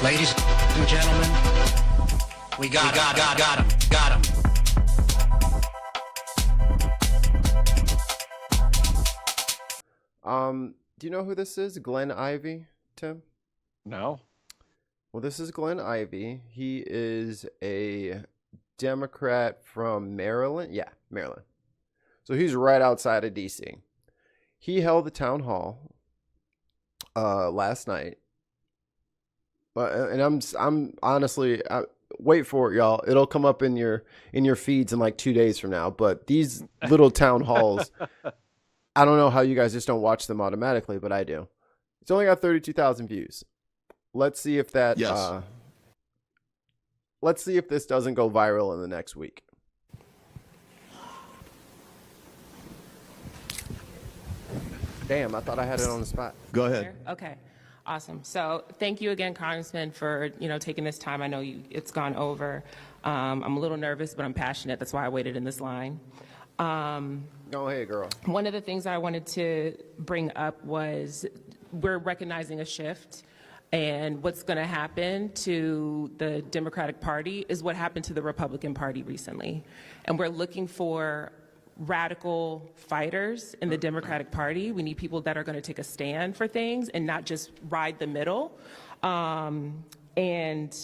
Ladies and gentlemen, we got him. Do you know who this is? Glenn Ivey, Tim? No. Well, this is Glenn Ivey. He is a Democrat from Maryland. Yeah, Maryland. So he's right outside of D.C. He held the town hall last night. And I'm honestly, wait for it, y'all. It'll come up in your feeds in like 2 days from now. But these little town halls, I don't know how you guys just don't watch them automatically, but I do. It's only got 32,000 views. Let's see if that. Yes. Let's see if this doesn't go viral in the next week. Damn, I thought I had it on the spot. Go ahead. Okay, awesome. So thank you again, Congressman, for taking this time. I know it's gone over. I'm a little nervous, but I'm passionate. That's why I waited in this line. Go ahead, girl. One of the things I wanted to bring up was we're recognizing a shift. And what's going to happen to the Democratic Party is what happened to the Republican Party recently. And we're looking for radical fighters in the Democratic Party. We need people that are going to take a stand for things and not just ride the middle. And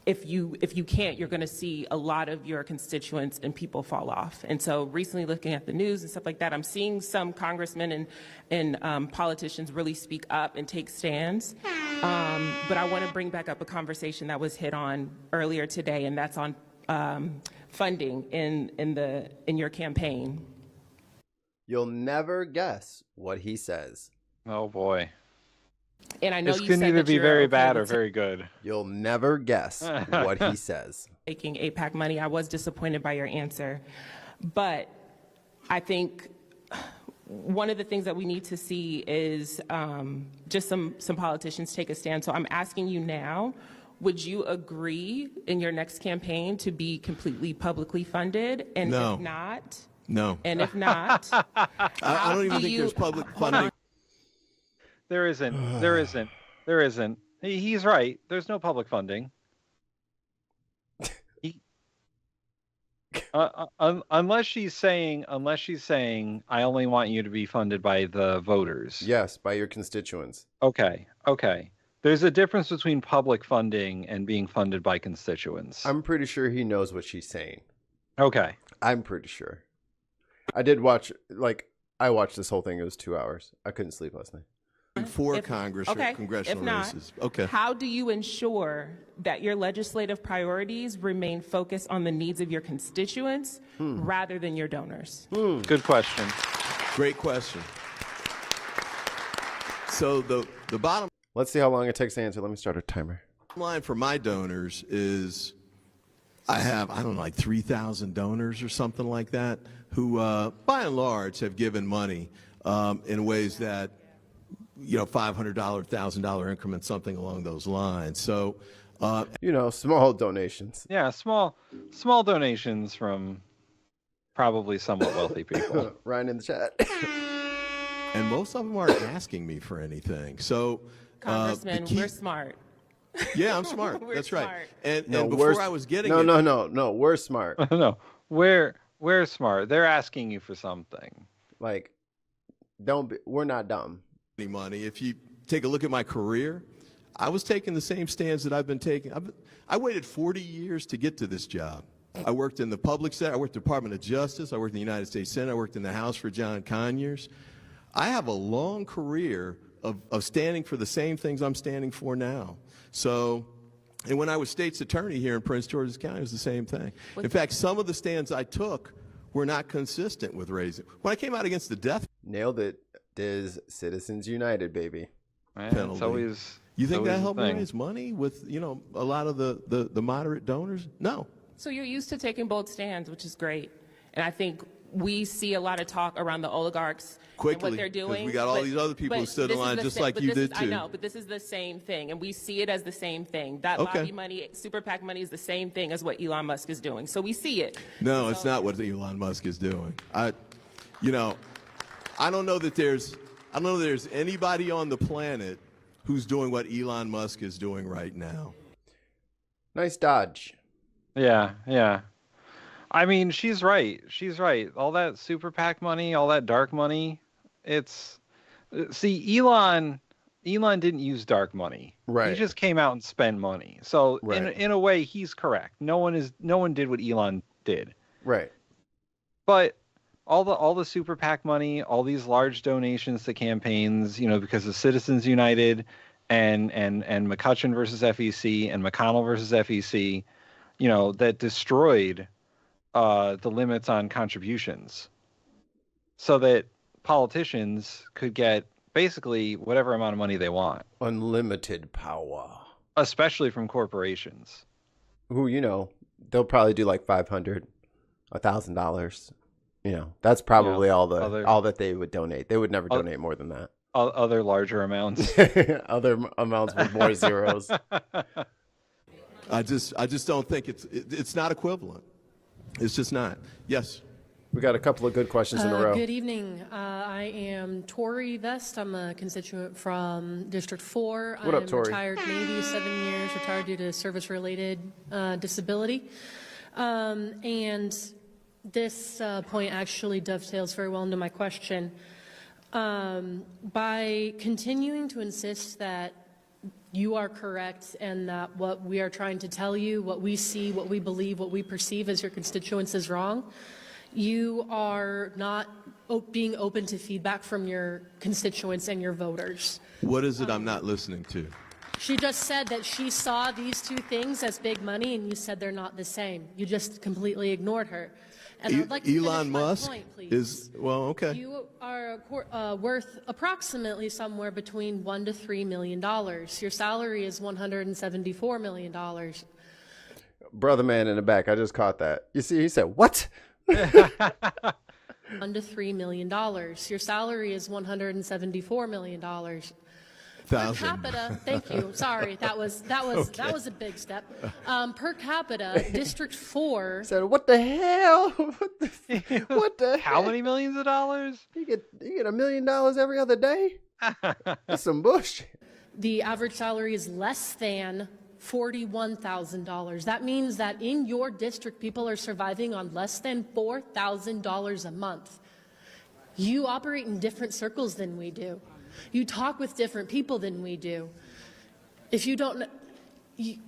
if you can't, you're going to see a lot of your constituents and people fall off. And so recently looking at the news and stuff like that, I'm seeing some congressmen and politicians really speak up and take stands. But I want to bring back up a conversation that was hit on earlier today, and that's on funding in your campaign. You'll never guess what he says. Oh boy. And I know this you can said either that be you're very okay bad or with very good. You'll never guess what he says. taking AIPAC money. I was disappointed by your answer. But I think one of the things that we need to see is just some politicians take a stand. So I'm asking you now, would you agree in your next campaign to be completely publicly funded? And No. if not? No. And if not? I don't even think there's public funding. There isn't. He's right. There's no public funding. Unless she's saying, I only want you to be funded by the voters. Yes, by your constituents. Okay. There's a difference between public funding and being funded by constituents. I'm pretty sure he knows what she's saying. Okay. I'm pretty sure. I did watch, I watched this whole thing. It was 2 hours. I couldn't sleep last night. For Congress or congressional if not, races. Okay. How do you ensure that your legislative priorities remain focused on the needs of your constituents rather than your donors? Good question. Great question. So the bottom Let's see how long it takes to answer. Let me start a timer. line for my donors is I have, like 3,000 donors or something like that who, by and large, have given money in ways that, $500, $1,000 increments, something along those lines. So, small donations. Yeah, small donations from probably somewhat wealthy people. Ryan in the chat. and most of them aren't asking me for anything. So, Congressman, we're smart. Yeah, I'm smart. That's right. smart. And No, before I was getting No, we're smart. No, we're smart. They're asking you for something. We're not dumb. any money. If you take a look at my career, I was taking the same stands that I've been taking. I waited 40 years to get to this job. I worked in the public sector. I worked in the Department of Justice. I worked in the United States Senate. I worked in the House for John Conyers. I have a long career of standing for the same things I'm standing for now. So, and when I was state's attorney here in Prince George's County, it was the same thing. In fact, some of the stands I took were not consistent with raising. When I came out against the death Nailed it. Diz Citizens United, baby. penalty, you think that helped me raise money with, a lot of the moderate donors? No. So you're used to taking bold stands, which is great. And I think we see a lot of talk around the oligarchs and what they're doing. Because we got all these other people who stood in line just like you did too. I know, but this is the same thing, and we see it as the same thing. That lobby money, super PAC money is the same thing as what Elon Musk is doing. So we see it. No, it's not what Elon Musk is doing. I don't know that there's anybody on the planet who's doing what Elon Musk is doing right now. Nice dodge. Yeah, yeah. I mean, she's right. She's right. All that super PAC money, all that dark money, it's see, Elon didn't use dark money. Right. He just came out and spent money. So Right. in a way, he's correct. No one did what Elon did. Right. But all the super PAC money, all these large donations to campaigns, because of Citizens United and McCutcheon versus FEC and McConnell versus FEC, that destroyed the limits on contributions, so that politicians could get basically whatever amount of money they want, Unlimited power. especially from corporations. Who, they'll probably do like $500, $1,000. That's probably all that they would donate. They would never donate more than that. Other larger amounts. Other amounts with more zeros. I just don't think it's not equivalent. It's just not. Yes. We got a couple of good questions in a row. Good evening. I am Tori Vest. I'm a constituent from District 4. What up, I'm Tori? retired Navy, 7 years, retired due to service-related disability. And this point actually dovetails very well into my question. By continuing to insist that you are correct and that what we are trying to tell you, what we see, what we believe, what we perceive as your constituents is wrong, you are not being open to feedback from your constituents and your voters. What is it I'm not listening to? She just said that she saw these two things as big money, and you said they're not the same. You just completely ignored her. And I'd like to Elon finish my Musk point, please. is, well, okay. You are worth approximately somewhere between $1 to $3 million. Your salary is $174 million. Brother man in the back, I just caught that. You see, he said, what? $1 to $3 million. Your salary is $174 million. Per capita, thank you. Sorry, that was a big step. Per capita, District 4. Said, what the hell? What the How heck? many millions of dollars? You get $1 million every other day? That's some bullshit. The average salary is less than $41,000. That means that in your district, people are surviving on less than $4,000 a month. You operate in different circles than we do. You talk with different people than we do. If you don't,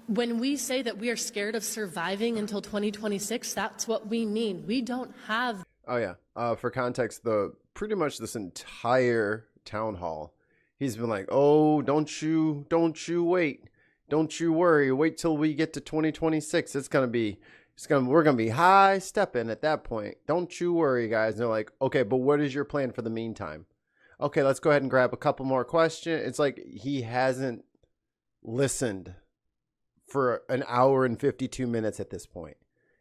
when we say that we are scared of surviving until 2026, that's what we mean. We don't have. Oh yeah. For context, pretty much this entire town hall, he's been like, "Oh, don't you wait, don't you worry, wait till we get to 2026. We're gonna be high stepping at that point. Don't you worry, guys." And they're like, "Okay, but what is your plan for the meantime?" Okay, let's go ahead and grab a couple more questions. It's like he hasn't listened for an hour and 52 minutes at this point.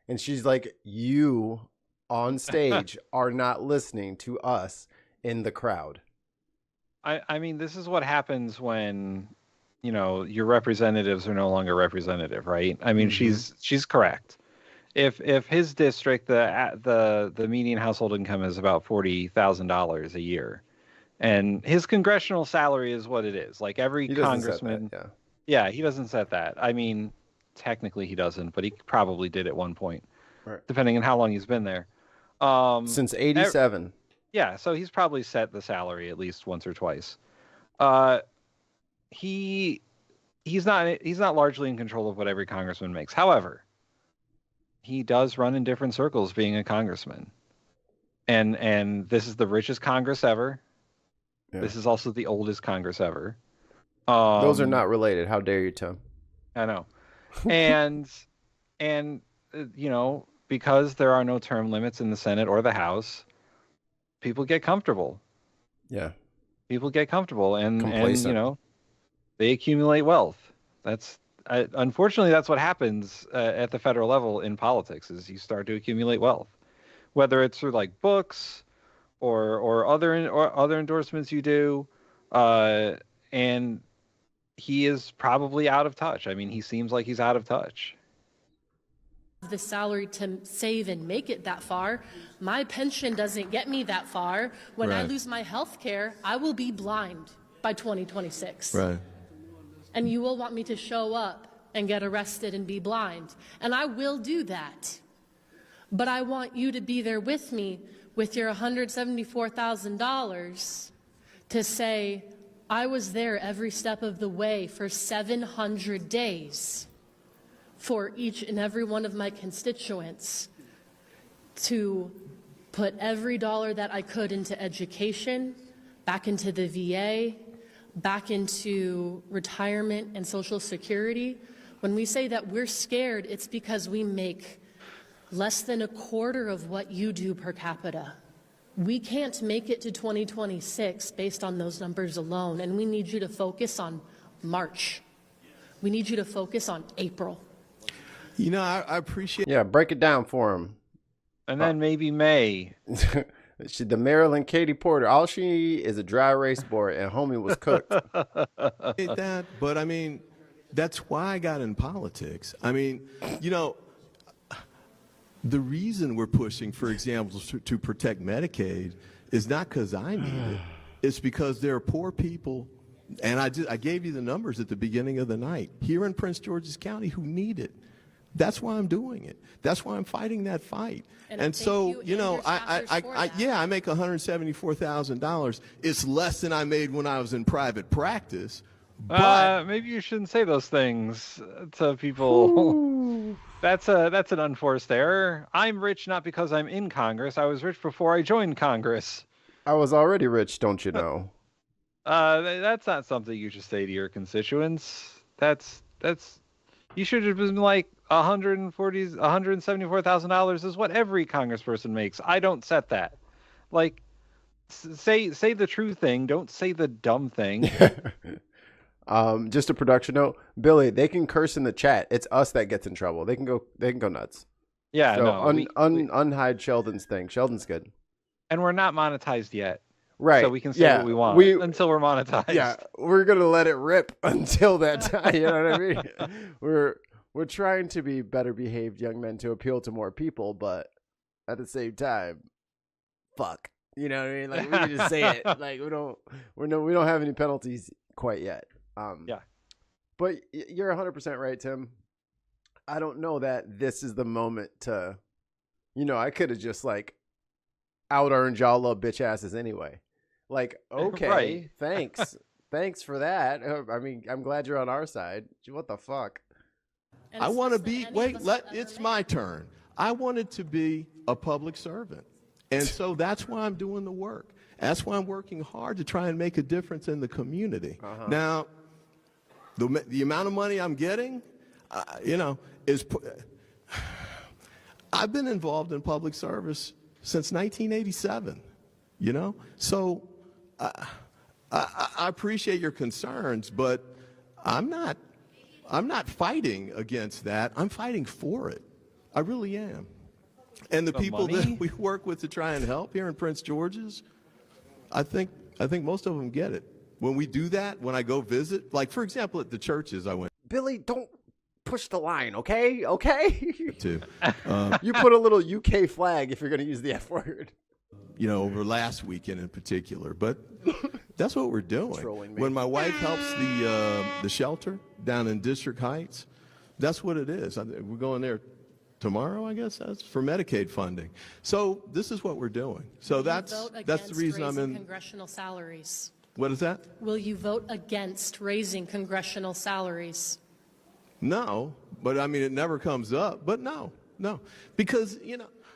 And she's like, you on stage are not listening to us in the crowd. I mean, this is what happens when, your representatives are no longer representative, right? I mean, she's correct. If his district, the median household income is about $40,000 a year, and his congressional salary is what it is. Like every congressman. Yeah, he doesn't set that. I mean, technically he doesn't, but he probably did at one point, right, depending on how long he's been there. Since 87. Yeah, so he's probably set the salary at least once or twice. He's not largely in control of what every congressman makes. However, he does run in different circles being a congressman. And this is the richest Congress ever. Yeah. This is also the oldest Congress ever. Those are not related. How dare you, Tim? I know. And because there are no term limits in the Senate or the House, people get comfortable. Yeah. People get comfortable and they accumulate wealth. Unfortunately, that's what happens at the federal level in politics is you start to accumulate wealth, whether it's through like books or other endorsements you do. And he is probably out of touch. I mean, he seems like he's out of touch. The salary to save and make it that far. My pension doesn't get me that far. When I lose my health care, I will be blind by 2026. Right. and you will want me to show up and get arrested and be blind. And I will do that. But I want you to be there with me with your $174,000 to say, I was there every step of the way for 700 days for each and every one of my constituents to put every dollar that I could into education, back into the VA, back into retirement and Social Security. When we say that we're scared, it's because we make less than a quarter of what you do per capita. We can't make it to 2026 based on those numbers alone, and we need you to focus on March. We need you to focus on April. You know, I appreciate. Yeah, break it down for him. And then maybe May. The Maryland Katie Porter, all she is a dry erase board, and homie was cooked. That, but I mean, that's why I got in politics. I mean, you know, the reason we're pushing, for example, to protect Medicaid is not because I need it. It's because there are poor people, and I gave you the numbers at the beginning of the night, here in Prince George's County who need it. That's why I'm doing it. That's why I'm fighting that fight. And so, you know, I make $174,000. It's less than I made when I was in private practice. But Maybe you shouldn't say those things to people. That's an unforced error. I'm rich not because I'm in Congress. I was rich before I joined Congress. I was already rich, don't you know? That's not something you should say to your constituents. That's you should have been like $174,000 is what every congressperson makes. I don't set that. Like, say the true thing. Don't say the dumb thing. Just a production note, Billy. They can curse in the chat. It's us that gets in trouble. They can go nuts. Yeah, so no. Unhide Sheldon's thing. Sheldon's good. And we're not monetized yet. Right. So we can say what we want until we're monetized. Yeah, we're gonna let it rip until that time. You know what I mean? We're trying to be better behaved young men to appeal to more people, but at the same time, fuck. You know what I mean? Like, we can just say it. Like, we don't have any penalties quite yet. Yeah. But you're 100% right, Tim. I don't know that this is the moment to, I could have just like out earned y'all little bitch asses anyway. Like, okay, right. Thanks. Thanks for that. I mean, I'm glad you're on our side. What the fuck? I want to be, it's my turn. I wanted to be a public servant. And so that's why I'm doing the work. That's why I'm working hard to try and make a difference in the community. Uh-huh. Now, the amount of money I'm getting, I've been involved in public service since 1987, So I appreciate your concerns, but I'm not fighting against that. I'm fighting for it. I really am. And the people that we work with to try and help here in Prince George's, I think most of them get it. When we do that, when I go visit, like, for example, at the churches I went. Billy, don't push the line, okay? Okay? To, you put a little UK flag if you're going to use the F word. Over last weekend in particular. But that's what we're doing. When my wife helps the shelter down in District Heights, that's what it is. We're going there tomorrow, I guess. That's for Medicaid funding. So this is what we're doing. So that's the reason I'm in congressional salaries. What is that? Will you vote against raising congressional salaries? No, but I mean, it never comes up. But no, because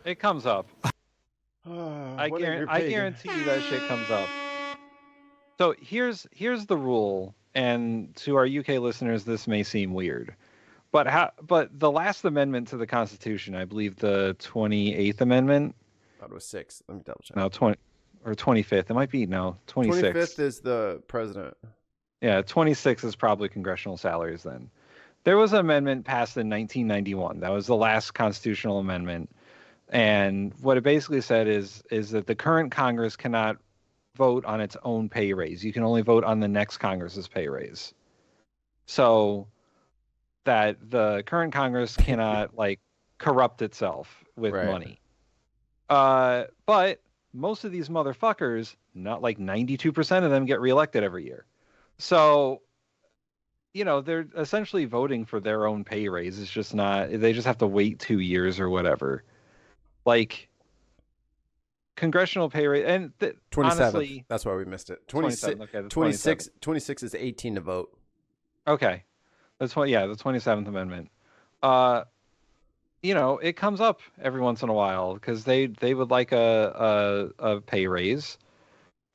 it comes up. I guarantee you that shit comes up. So here's the rule, and to our UK listeners, this may seem weird, but the last amendment to the Constitution, I believe the 28th Amendment. I thought it was 6. Let me double check. No, 25th. It might be 26th. 25th is the president. Yeah, 26 is probably congressional salaries then. There was an amendment passed in 1991. That was the last constitutional amendment. And what it basically said is that the current Congress cannot vote on its own pay raise. You can only vote on the next Congress's pay raise. So that the current Congress cannot corrupt itself with money. But most of these motherfuckers, not like 92% of them, get reelected every year. So they're essentially voting for their own pay raise. It's just not, they just have to wait 2 years or whatever. Like, congressional pay raise, and 27th. honestly, That's why we missed it. 27th, okay, the 26 is 18 to vote. okay, that's what, yeah, the 27th Amendment. It comes up every once in a while because they would like a pay raise,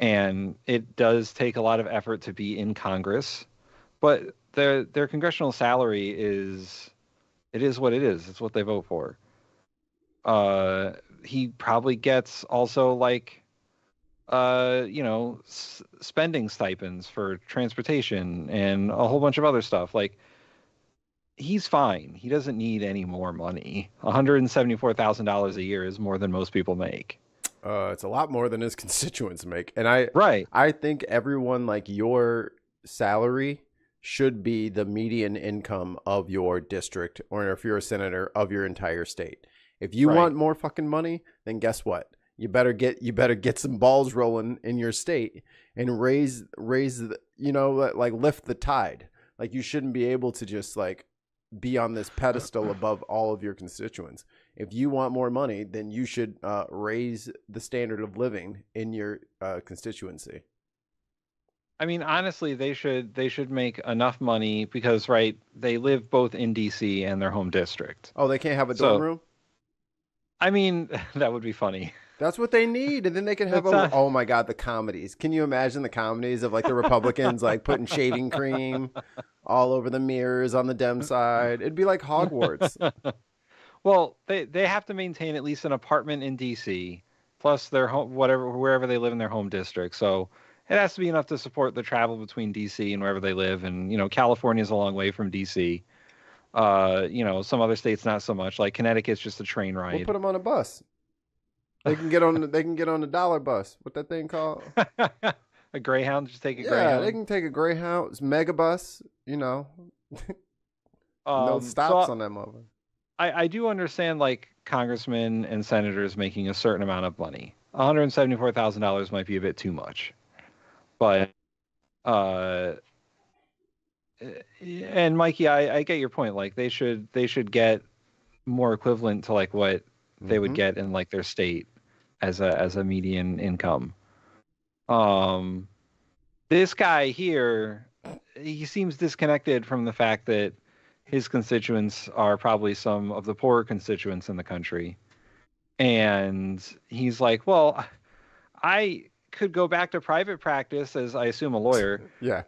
and it does take a lot of effort to be in Congress, but their congressional salary is what it is. It's what they vote for. He probably gets also like spending stipends for transportation and a whole bunch of other stuff. Like, he's fine. He doesn't need any more money. $174,000 a year is more than most people make. It's a lot more than his constituents make. And I think everyone, like, your salary should be the median income of your district, or if you're a senator, of your entire state. If you want more fucking money, then guess what? You better get some balls rolling in your state and raise the, like, lift the tide. Like, you shouldn't be able to just like be on this pedestal above all of your constituents. If you want more money, then you should raise the standard of living in your constituency. I mean, honestly, they should make enough money because, right, they live both in DC and their home district. Oh, they can't have a dorm room? I mean, that would be funny. That's what they need, and then they can have oh my god, the comedies. Can you imagine the comedies of like the Republicans like putting shaving cream all over the mirrors on the Dem side? It'd be like Hogwarts. Well, they have to maintain at least an apartment in DC, plus their home, wherever they live in their home district. So it has to be enough to support the travel between DC and wherever they live. And California's a long way from DC. Some other states not so much. Like Connecticut's just a train ride. We'll put them on a bus. They can get on. They can get on the dollar bus. What that thing called? A Greyhound. Just take a Greyhound. Yeah, they can take a Greyhound. It's Megabus. No stops on that mother. I do understand, like, congressmen and senators making a certain amount of money. $174,000 might be a bit too much, but and Mikey, I get your point. Like, they should get more equivalent to like what they would get in like their state as a median income. This guy here, he seems disconnected from the fact that his constituents are probably some of the poorer constituents in the country. And he's like, well, I could go back to private practice as, I assume, a lawyer,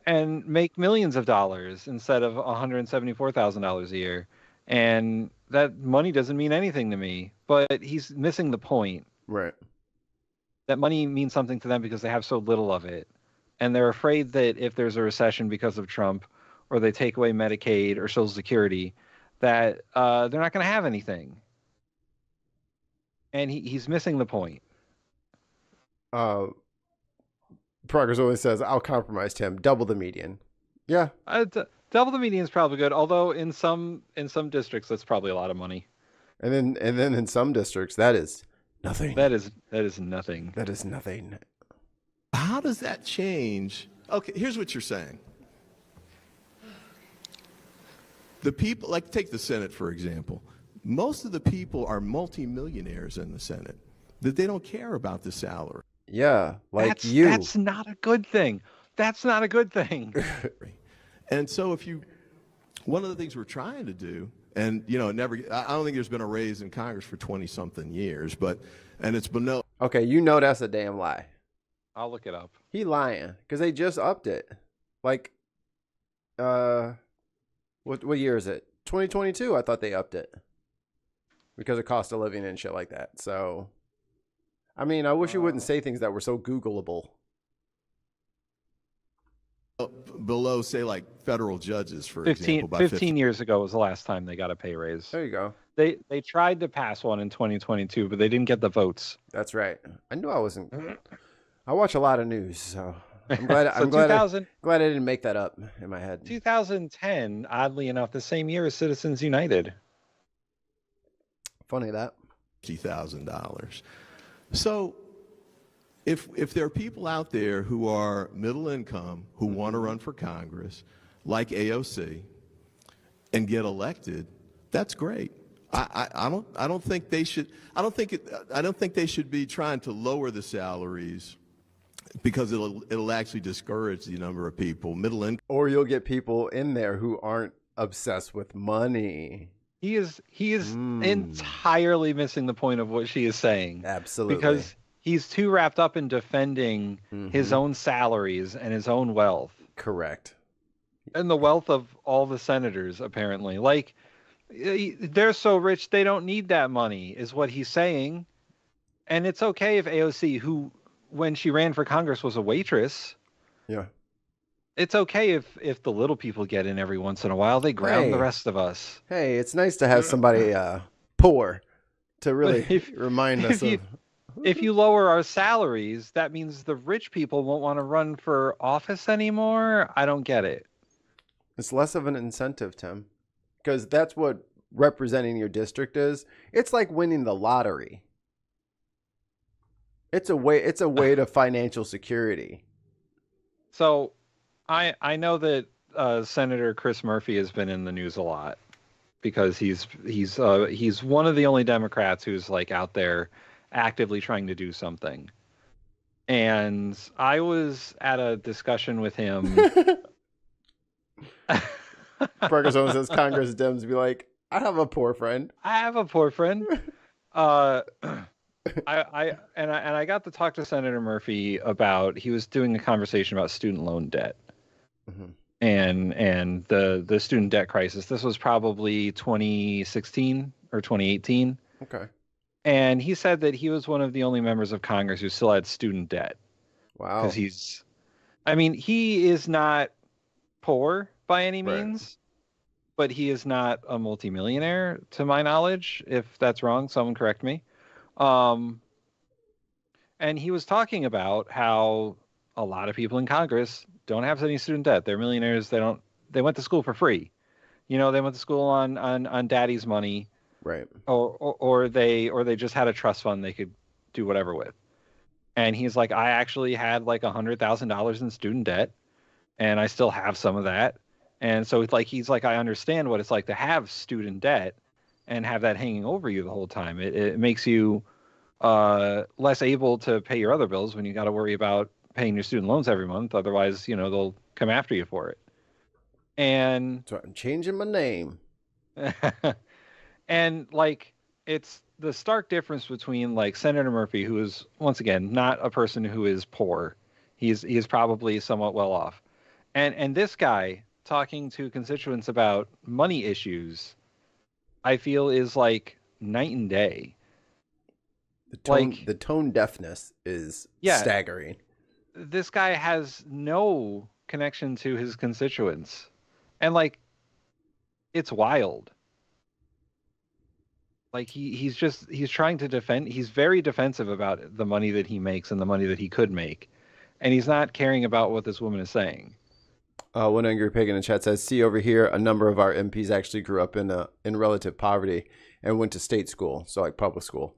and make millions of dollars instead of $174,000 a year. And that money doesn't mean anything to me. But he's missing the point. Right. That money means something to them because they have so little of it. And they're afraid that if there's a recession because of Trump, or they take away Medicaid or Social Security, that they're not going to have anything. And he's missing the point. Progress always says, I'll compromise, Tim. Double the median. Yeah. Double the median is probably good, although in some districts that's probably a lot of money. And then in some districts that is nothing. That is nothing. That is nothing. How does that change? Okay, here's what you're saying. The people, like, take the Senate, for example. Most of the people are multimillionaires in the Senate, that they don't care about the salary. Yeah, like that's not a good thing. That's not a good thing. And so one of the things we're trying to do, and I don't think there's been a raise in Congress for 20-something years, and it's been Okay, that's a damn lie. I'll look it up. He lying, because they just upped it. Like, what year is it? 2022, I thought they upped it. Because of cost of living and shit like that. So, I mean, I wish you wouldn't say things that were so Googleable. Below, say, like federal judges, for 15, example. 15 years ago was the last time they got a pay raise. There you go. They tried to pass one in 2022, but they didn't get the votes. That's right. I knew I wasn't. I watch a lot of news, so I'm glad. So glad I didn't make that up in my head. 2010, oddly enough, the same year as Citizens United. Funny that. $50,000. So, if there are people out there who are middle income who want to run for Congress, like AOC and get elected, that's great. I don't think they should. I don't think they should be trying to lower the salaries because it'll actually discourage the number of people middle income. Or you'll get people in there who aren't obsessed with money. He is entirely missing the point of what she is saying. Absolutely. Because he's too wrapped up in defending his own salaries and his own wealth. Correct. And the wealth of all the senators, apparently. Like, they're so rich they don't need that money, is what he's saying. And it's okay if AOC, who, when she ran for Congress, was a waitress. Yeah. It's okay if the little people get in every once in a while. They ground the rest of us. Hey, it's nice to have somebody poor to really remind us of. If you lower our salaries, that means the rich people won't want to run for office anymore. I don't get it. It's less of an incentive, Tim, because that's what representing your district is. It's like winning the lottery. It's a way to financial security. So I know that Senator Chris Murphy has been in the news a lot because he's one of the only Democrats who's like out there actively trying to do something. And I was at a discussion with him. Parker Someone says Congress Dems be like, I have a poor friend. I have a poor friend. I got to talk to Senator Murphy about, he was doing a conversation about student loan debt. And the student debt crisis. This was probably 2016 or 2018. Okay. And he said that he was one of the only members of Congress who still had student debt. Wow. Because he is not poor by any means, but he is not a multimillionaire to my knowledge. If that's wrong, someone correct me. And he was talking about how a lot of people in Congress don't have any student debt. They're millionaires. They went to school for free. They went to school on daddy's money. Right. Or they just had a trust fund they could do whatever with. And he's like, I actually had like $100,000 in student debt, and I still have some of that. And so he's like, I understand what it's like to have student debt and have that hanging over you the whole time. It makes you less able to pay your other bills when you got to worry about paying your student loans every month. Otherwise, they'll come after you for it. And so I'm changing my name. And like, it's the stark difference between like Senator Murphy, who is once again not a person who is poor. He's probably somewhat well off. And this guy talking to constituents about money issues, I feel is like night and day. The tone deafness is staggering. This guy has no connection to his constituents. And like, it's wild. Like he's trying to defend. He's very defensive about the money that he makes and the money that he could make. And he's not caring about what this woman is saying. One angry pig in the chat says, see over here, a number of our MPs actually grew up in relative poverty and went to state school, so like public school.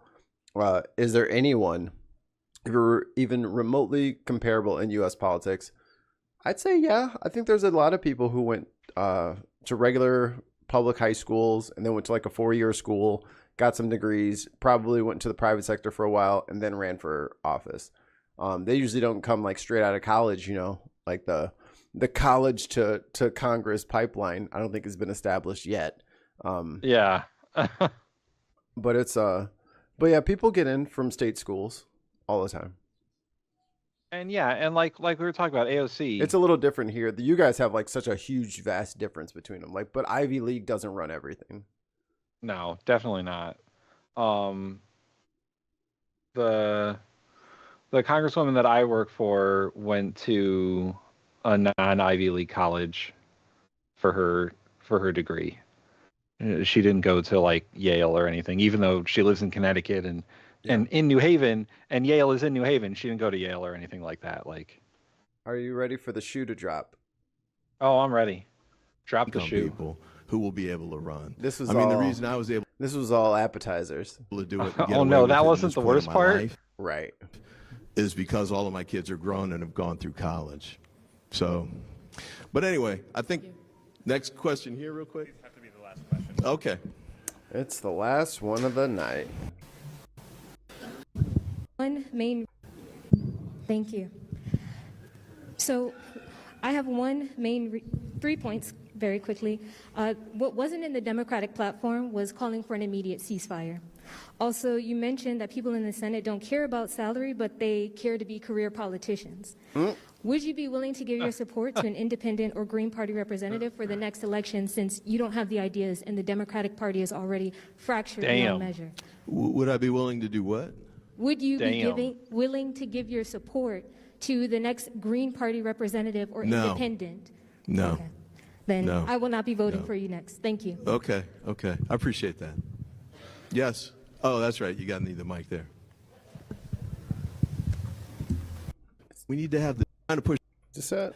Is there anyone even remotely comparable in U.S. politics? I'd say, yeah. I think there's a lot of people who went to regular public high schools and then went to like a 4-year school, got some degrees, probably went to the private sector for a while, and then ran for office. They usually don't come like straight out of college, like the college to Congress pipeline. I don't think has been established yet. Yeah. But yeah, people get in from state schools all the time. And yeah, and like we were talking about AOC. It's a little different here. You guys have like such a huge, vast difference between them. Like, but Ivy League doesn't run everything. No, definitely not. The congresswoman that I work for went to a non-Ivy League college for her degree. She didn't go to like Yale or anything, even though she lives in Connecticut and in New Haven, and Yale is in New Haven. She didn't go to Yale or anything like that. Like, are you ready for the shoe to drop? Oh, I'm ready. Drop the shoe. People who will be able to run. This was the reason I was able. This was all appetizers. To do it. Oh no, that wasn't the worst part. Right. Is because all of my kids are grown and have gone through college. So, but anyway, I think Next question here, real quick. Have to be the last question. Okay. It's the last one of the night. One main. Thank you. So I have one main 3 points very quickly. What wasn't in the Democratic platform was calling for an immediate ceasefire. Also, you mentioned that people in the Senate don't care about salary, but they care to be career politicians. Would you be willing to give your support to an independent or Green Party representative for the next election, since you don't have the ideas and the Democratic Party is already fractured beyond measure? Would I be willing to do what? Would you be willing to give your support to the next Green Party representative or independent? No. Okay. Then No. I will not be voting No. for you next. Thank you. Okay. I appreciate that. Yes. Oh, that's right. You got to need the mic there. We need to have the trying to push. Just that.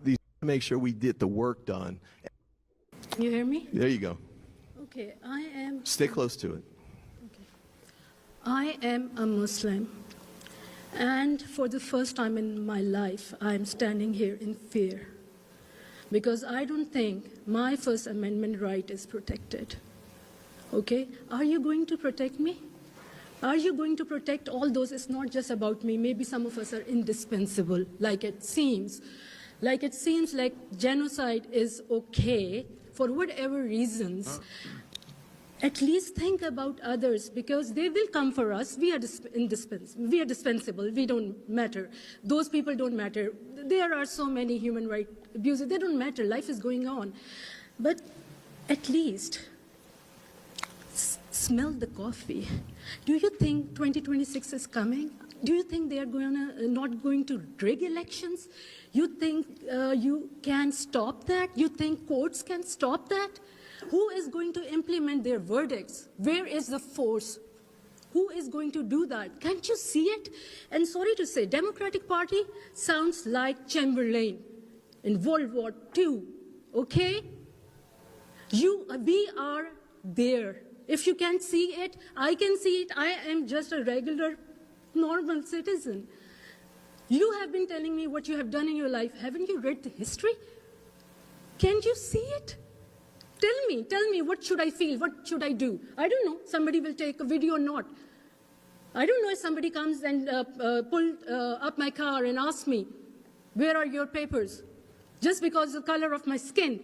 These to make sure we get the work done. You hear me? There you go. Okay, I am. Stay close to it. I am a Muslim, and for the first time in my life, I am standing here in fear, because I don't think my First Amendment right is protected. Okay? Are you going to protect me? Are you going to protect all those? It's not just about me. Maybe some of us are indispensable, like it seems. Like it seems like genocide is okay for whatever reasons. At least think about others, because they will come for us. We are dispensable. We don't matter. Those people don't matter. There are so many human rights abuses. They don't matter. Life is going on. But at least smell the coffee. Do you think 2026 is coming? Do you think they are not going to rig elections? You think you can stop that? You think courts can stop that? Who is going to implement their verdicts? Where is the force? Who is going to do that? Can't you see it? And sorry to say, Democratic Party sounds like Chamberlain in World War II, okay? We are there. If you can't see it, I can see it. I am just a regular, normal citizen. You have been telling me what you have done in your life. Haven't you read the history? Can't you see it? Tell me, what should I feel? What should I do? I don't know. Somebody will take a video or not. I don't know if somebody comes and pull up my car and asks me, where are your papers? Just because of the color of my skin,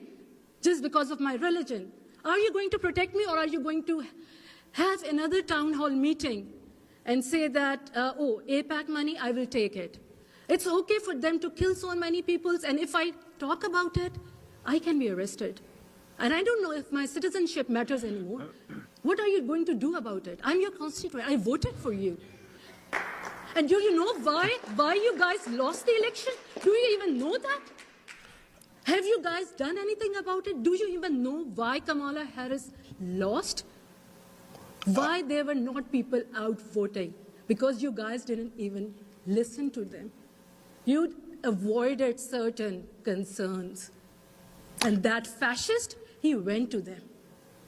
just because of my religion. Are you going to protect me, or are you going to have another town hall meeting and say that, oh, APAC money, I will take it? It's okay for them to kill so many people, and if I talk about it, I can be arrested. And I don't know if my citizenship matters anymore. What are you going to do about it? I'm your constituent. I voted for you. And do you know why you guys lost the election? Do you even know that? Have you guys done anything about it? Do you even know why Kamala Harris lost? Why there were not people out voting? Because you guys didn't even listen to them. You avoided certain concerns. And that fascist, he went to them.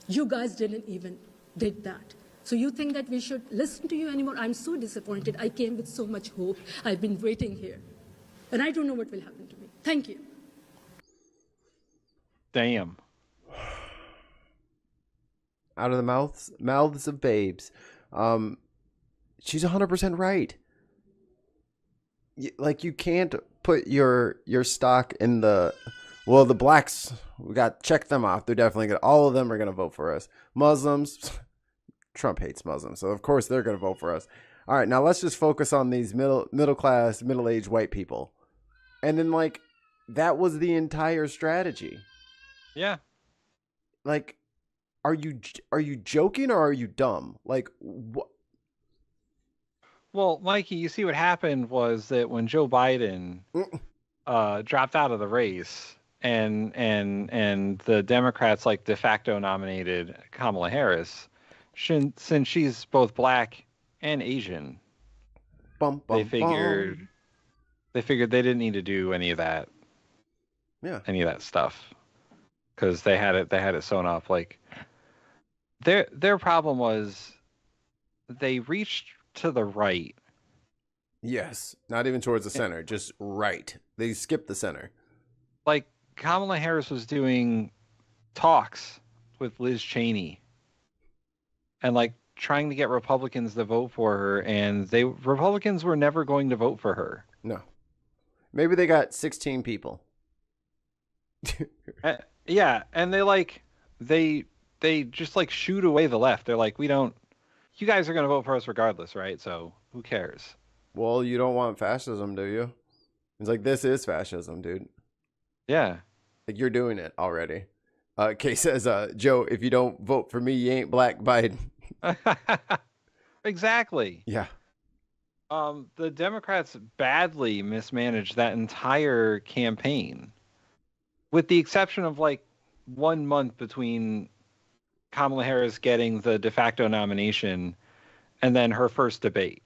You guys didn't even did that. So you think that we should listen to you anymore? I'm so disappointed. I came with so much hope. I've been waiting here. And I don't know what will happen to me. Thank you. Damn. Out of the mouths of babes. She's 100% right. Like, you can't put your stock in the blacks. We got check them off. They're definitely gonna. All of them are gonna vote for us. Muslims. Trump hates Muslims, so of course they're gonna vote for us. All right, now let's just focus on these middle class, middle-aged white people. And then, like, that was the entire strategy. Yeah. Like, are you joking or are you dumb? Like, what? Well, Mikey, you see what happened was that when Joe Biden dropped out of the race and the Democrats like de facto nominated Kamala Harris, since she's both black and Asian, they figured they didn't need to do any of that. Yeah. Any of that stuff. Because they had it sewn up. Like, their problem was they reached to the right. Yes, not even towards the center, just right. They skipped the center. Like, Kamala Harris was doing talks with Liz Cheney and like trying to get Republicans to vote for her, and Republicans were never going to vote for her. No. Maybe they got 16 people. Yeah, and they just like shoot away the left. They're like, you guys are going to vote for us regardless, right? So who cares? Well, you don't want fascism, do you? It's like, this is fascism, dude. Yeah. Like, you're doing it already. Kay says, Joe, if you don't vote for me, you ain't Black Biden. Exactly. Yeah. The Democrats badly mismanaged that entire campaign, with the exception of like 1 month between Kamala Harris getting the de facto nomination and then her first debate.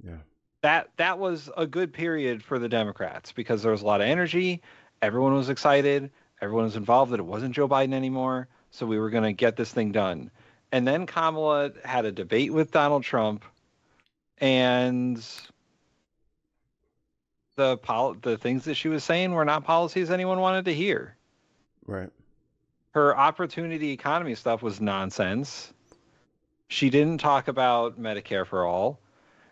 Yeah. That was a good period for the Democrats because there was a lot of energy. Everyone was excited. Everyone was involved that it wasn't Joe Biden anymore. So we were going to get this thing done. And then Kamala had a debate with Donald Trump, and the things that she was saying were not policies anyone wanted to hear. Right. Her opportunity economy stuff was nonsense. She didn't talk about Medicare for all.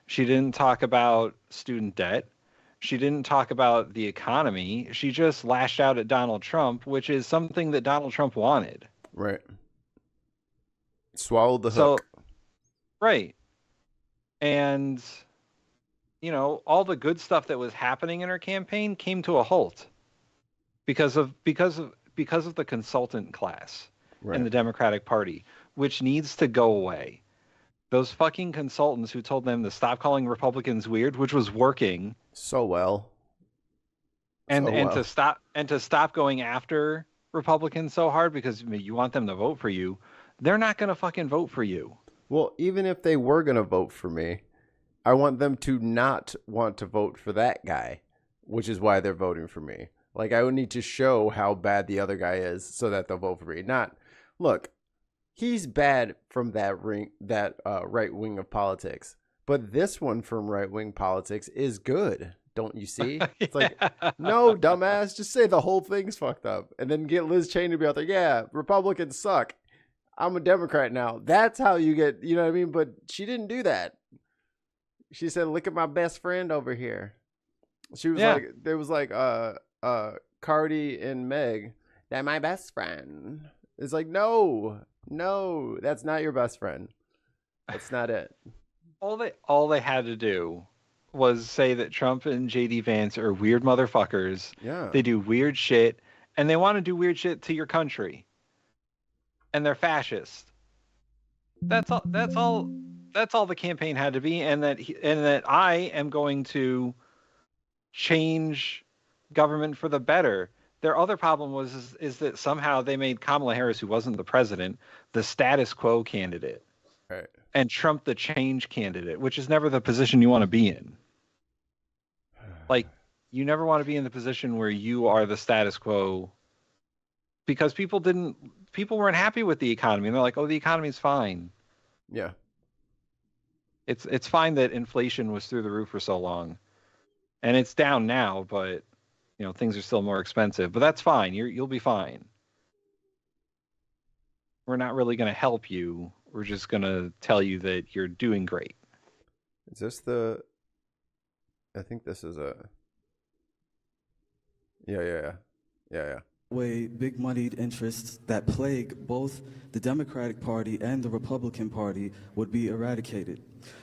She didn't talk about student debt. She didn't talk about the economy. She just lashed out at Donald Trump, which is something that Donald Trump wanted. Right. Swallowed the hook. Right. And, all the good stuff that was happening in her campaign came to a halt because of the consultant class in the Democratic Party, which needs to go away. Those fucking consultants who told them to stop calling Republicans weird, which was working so well. And to stop going after Republicans so hard because you want them to vote for you. They're not going to fucking vote for you. Well, even if they were going to vote for me, I want them to not want to vote for that guy, which is why they're voting for me. Like, I would need to show how bad the other guy is so that they'll vote for me. Not, look, he's bad from that right wing of politics, but this one from right wing politics is good. Don't you see? It's like, no, dumbass, just say the whole thing's fucked up, and then get Liz Cheney to be out there. Yeah, Republicans suck. I'm a Democrat now. That's how you get, you know what I mean? But she didn't do that. She said, look at my best friend over here. She was like, there was like, Cardi and Meg, they're my best friend. It's like, no, that's not your best friend. That's not it. All they had to do was say that Trump and JD Vance are weird motherfuckers. Yeah. They do weird shit, and they want to do weird shit to your country. And they're fascist. That's all the campaign had to be, and that I am going to change government for the better. Their other problem is that somehow they made Kamala Harris, who wasn't the president, the status quo candidate. Right. And Trump the change candidate, which is never the position you want to be in. Like, you never want to be in the position where you are the status quo, because people weren't happy with the economy, and they're like, oh, the economy's fine. Yeah. It's fine that inflation was through the roof for so long. And it's down now, but things are still more expensive. But that's fine. You'll be fine. We're not really going to help you. We're just going to tell you that you're doing great. Is this I think this is a... Yeah. Way big moneyed interests that plague both the Democratic Party and the Republican Party would be eradicated.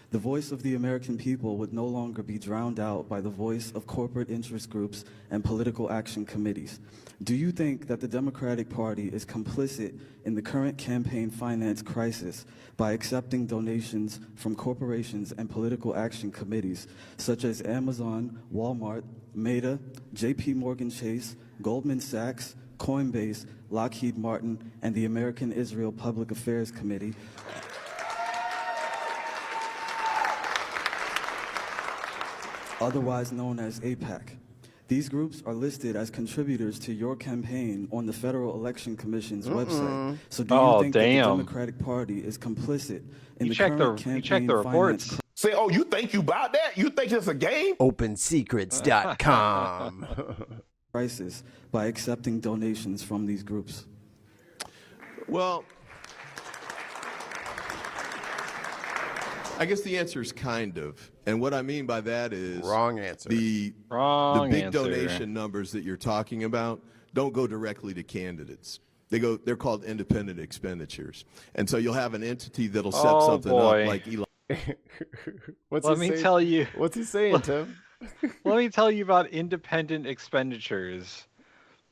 The voice of the American people would no longer be drowned out by the voice of corporate interest groups and political action committees. Do you think that the Democratic Party is complicit in the current campaign finance crisis by accepting donations from corporations and political action committees such as Amazon, Walmart, Meta, JP Morgan Chase, Goldman Sachs, Coinbase, Lockheed Martin, and the American Israel Public Affairs Committee, otherwise known as AIPAC? These groups are listed as contributors to your campaign on the Federal Election Commission's website. So do you think that the Democratic Party is complicit in the current campaign finance? Say, oh, you think you bought that? You think it's a game? OpenSecrets.com. crisis by accepting donations from these groups? Well, I guess the answer is kind of. And what I mean by that is Wrong answer. The big answer. donation numbers that you're talking about don't go directly to candidates. They're called independent expenditures. And so you'll have an entity that'll set something boy. up like Elon. Let me tell you. What's he saying, Tim? Let me tell you about independent expenditures.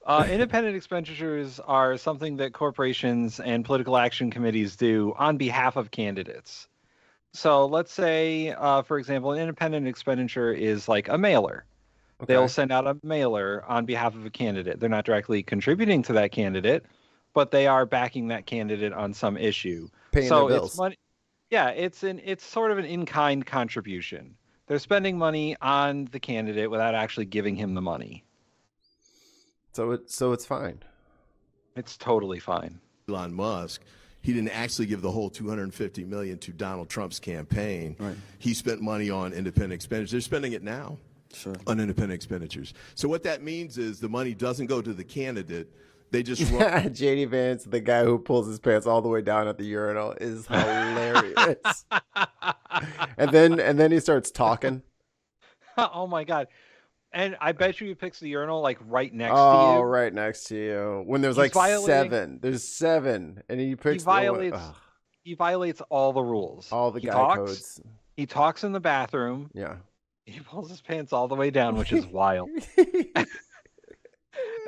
Independent expenditures are something that corporations and political action committees do on behalf of candidates. So let's say, for example, an independent expenditure is like a mailer. Okay. They'll send out a mailer on behalf of a candidate. They're not directly contributing to that candidate, but they are backing that candidate on some issue. Paying their bills. It's money. Yeah, it's sort of an in-kind contribution. They're spending money on the candidate without actually giving him the money. So it's fine. It's totally fine. Elon Musk, he didn't actually give the whole $250 million to Donald Trump's campaign. Right. He spent money on independent expenditures. They're spending it now on independent expenditures. So what that means is the money doesn't go to the candidate. They just JD Vance, the guy who pulls his pants all the way down at the urinal, is hilarious. and then he starts talking. Oh my God. And I bet you he picks the urinal like right next to you. Oh, right next to you. When there's seven. There's seven. And he picks he violates all the rules. All the codes. He talks in the bathroom. Yeah. He pulls his pants all the way down, which is wild.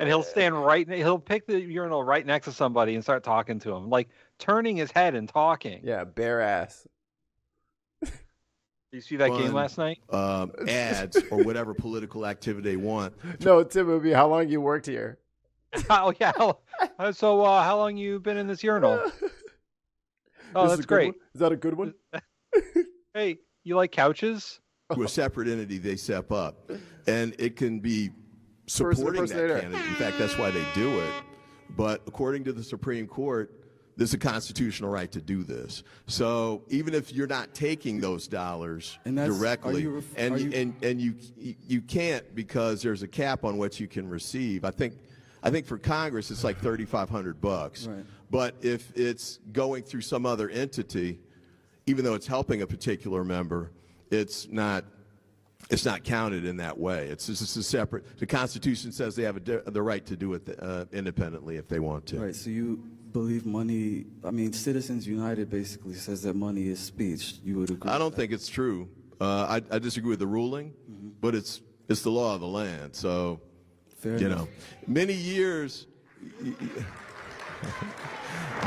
And he'll he'll pick the urinal right next to somebody and start talking to him, like turning his head and talking. Yeah, bare ass. Did you see that game last night? Ads or whatever political activity they want. No, Tim, it would be how long you worked here. Oh, yeah. So how long you been in this urinal? Oh, that's great. Is that a good one? Hey, you like couches? To a separate entity they step up. And it can be supporting that candidate. In fact, that's why they do it. But according to the Supreme Court, there's a constitutional right to do this. So even if you're not taking those dollars directly, and you can't because there's a cap on what you can receive. I think for Congress it's like $3,500. Right. But if it's going through some other entity, even though it's helping a particular member, it's not counted in that way. It's just a separate. The Constitution says they have the right to do it independently if they want to. Right. So you believe money? I mean, Citizens United basically says that money is speech. You would agree? I don't think it's true. I disagree with the ruling, but it's the law of the land. So, fair enough. Many years.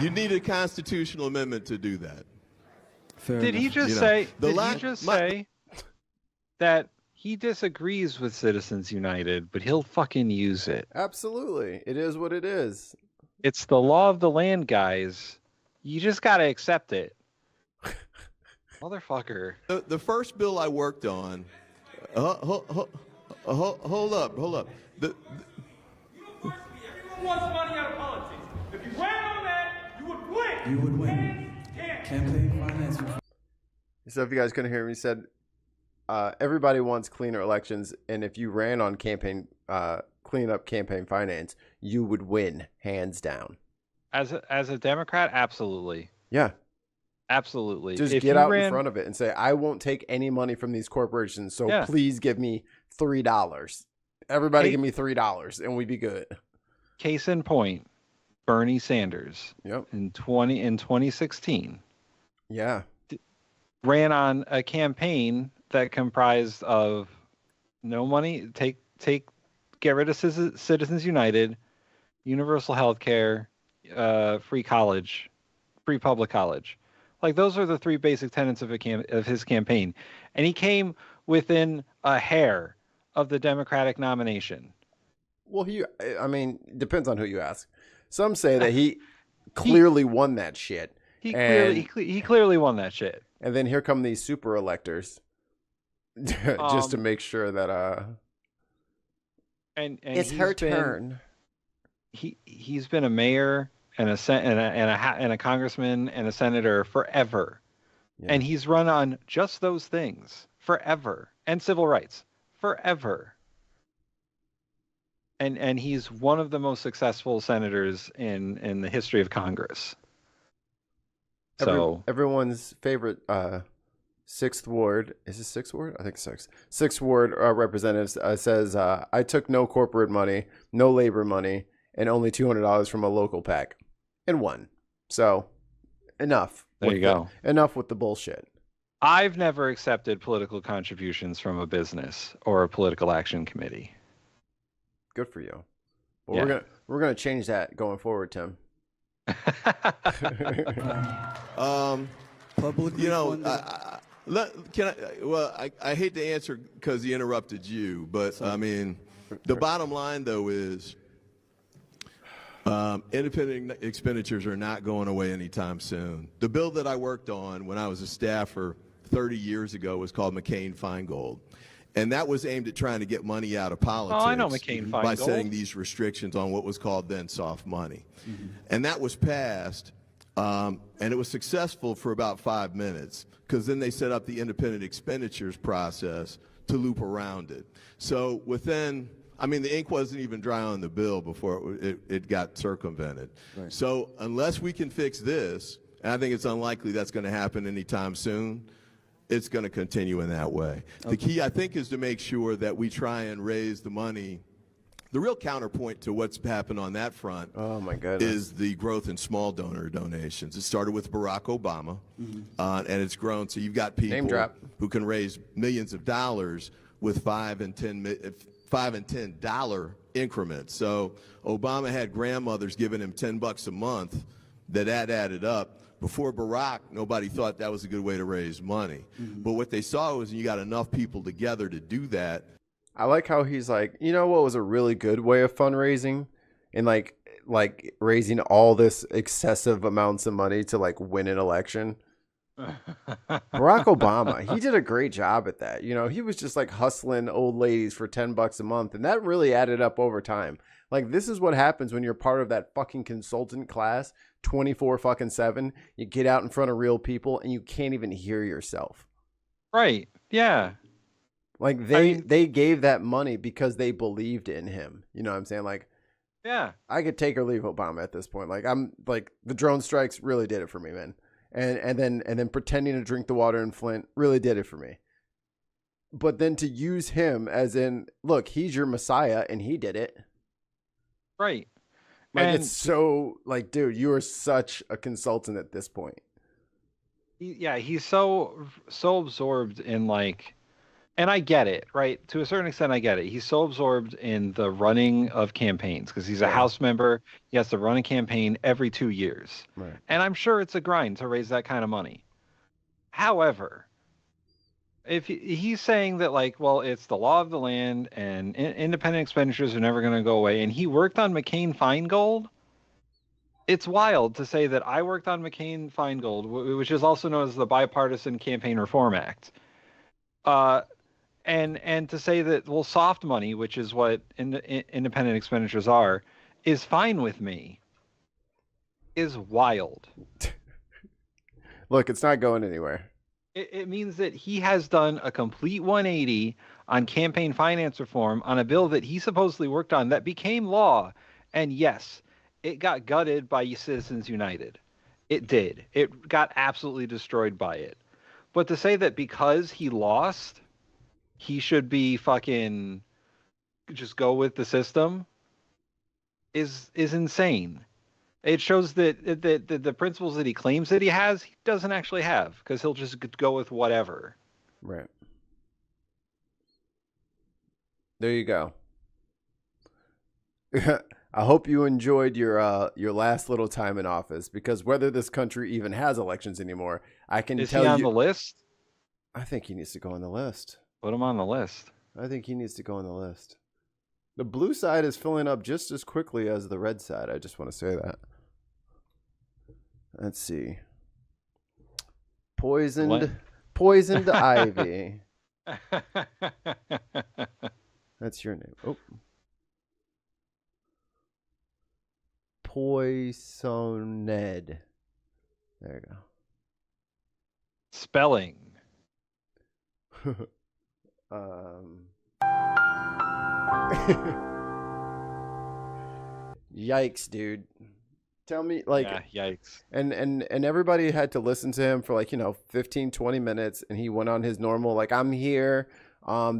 You need a constitutional amendment to do that. Did he just say? Did he just say that he disagrees with Citizens United, but he'll fucking use it? Absolutely, it is what it is. It's the law of the land, guys. You just gotta accept it, motherfucker. The first bill I worked on. Hold up. Everyone wants money out of politics. If you ran on that, you would win. You would win. Campaign finance. So if you guys couldn't hear me, he said everybody wants cleaner elections, and if you ran on clean up campaign finance, you would win hands down. As a Democrat, absolutely. Yeah. Absolutely. Just get out in front of it and say, I won't take any money from these corporations, so please give me $3. Everybody give me $3 and we'd be good. Case in point, Bernie Sanders. Yep. In 2016. Yeah. Ran on a campaign that comprised of no money, get rid of Citizens United, universal health care, free college, free public college. Like, those are the three basic tenets of his campaign. And he came within a hair of the Democratic nomination. Well, depends on who you ask. Some say that he clearly won that shit. He clearly won that shit. And then here come these super electors just to make sure that and it's her turn. He's been a mayor and a congressman and a senator forever. Yeah. And he's run on just those things forever, and civil rights forever. and he's one of the most successful senators in the history of Congress. So everyone's favorite sixth ward, is it sixth ward? I think sixth ward representative says, I took no corporate money, no labor money, and only $200 from a local PAC and won. So enough. There you go. Enough with the bullshit. I've never accepted political contributions from a business or a political action committee. Good for you. But we're gonna change that going forward, Tim. Publicly You know, funded- I hate to answer because he interrupted you, but I mean, the bottom line though is independent expenditures are not going away anytime soon. The bill that I worked on when I was a staffer 30 years ago was called McCain-Feingold. And that was aimed at trying to get money out of politics. Oh, I know McCain-Feingold. By setting these restrictions on what was called then soft money. And that was passed, and it was successful for about 5 minutes, because then they set up the independent expenditures process to loop around it. So within, I mean, the ink wasn't even dry on the bill before it got circumvented. Right. So unless we can fix this, and I think it's unlikely that's going to happen anytime soon, it's going to continue in that way. The key, I think, is to make sure that we try and raise the money. The real counterpoint to what's happened on that front is the growth in small donor donations. It started with Barack Obama, and it's grown. So you've got people who can raise millions of dollars with $5 and $10 increments. So Obama had grandmothers giving him $10 a month. That added up. Before Barack, nobody thought that was a good way to raise money. But what they saw was you got enough people together to do that. I like how he's like, you know what was a really good way of fundraising? And like raising all this excessive amounts of money to like win an election. Barack Obama, he did a great job at that. You know, he was just like hustling old ladies for $10 a month, and that really added up over time. Like, this is what happens when you're part of that fucking consultant class 24/7. You get out in front of real people and you can't even hear yourself. Right. Yeah. Like they gave that money because they believed in him. You know what I'm saying? Like, yeah, I could take or leave Obama at this point. Like, I'm like, the drone strikes really did it for me, man. And then pretending to drink the water in Flint really did it for me. But then to use him as in, look, he's your messiah and he did it. Right. Like, and it's so like, dude, you are such a consultant at this point. He's so absorbed in like, and I get it, right? To a certain extent, I get it. He's so absorbed in the running of campaigns because he's a House member. He has to run a campaign every 2 years. Right. And I'm sure it's a grind to raise that kind of money. However, if he's saying that, like, well, it's the law of the land and independent expenditures are never going to go away, and he worked on McCain-Feingold, it's wild to say that I worked on McCain-Feingold, which is also known as the Bipartisan Campaign Reform Act. And to say that, well, soft money, which is what independent expenditures are, is fine with me, is wild. Look, it's not going anywhere. It means that he has done a complete 180 on campaign finance reform on a bill that he supposedly worked on that became law. And yes, it got gutted by Citizens United. It did. It got absolutely destroyed by it. But to say that because he lost, he should be fucking just go with the system is insane. It shows that the principles that he claims that he has, he doesn't actually have, because he'll just go with whatever. Right. There you go. I hope you enjoyed your last little time in office, because whether this country even has elections anymore, I can tell you. Is he on the list? I think he needs to go on the list. Put him on the list. I think he needs to go on the list. The blue side is filling up just as quickly as the red side. I just want to say that. Let's see. Poisoned Ivy. That's your name. Oh. Poisoned. There you go. Spelling. Yikes, dude. Tell me, like, Yeah, yikes. and everybody had to listen to him for like, 15, 20 minutes. And he went on his normal, like, I'm here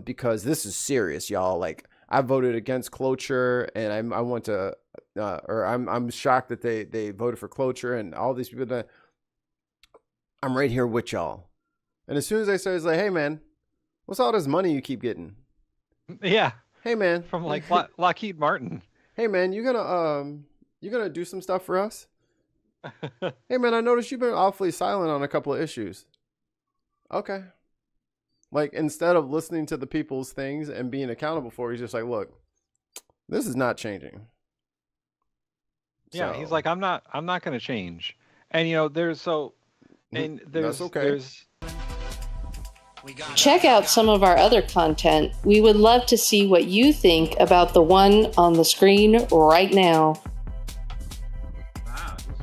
because this is serious, y'all. Like, I voted against cloture, and I want to, or I'm shocked that they voted for cloture, and all these people that I'm right here with y'all. And as soon as I started, it's like, hey man, what's all this money you keep getting? Yeah. Hey man, From like Lockheed Martin. hey man, you gonna do some stuff for us? Hey man, I noticed you've been awfully silent on a couple of issues. Okay. Like, instead of listening to the people's things and being accountable for it, he's just like, look, this is not changing. Yeah, So, he's like, I'm not going to change. And there's that's okay. Check out some of our other content. We would love to see what you think about the one on the screen right now.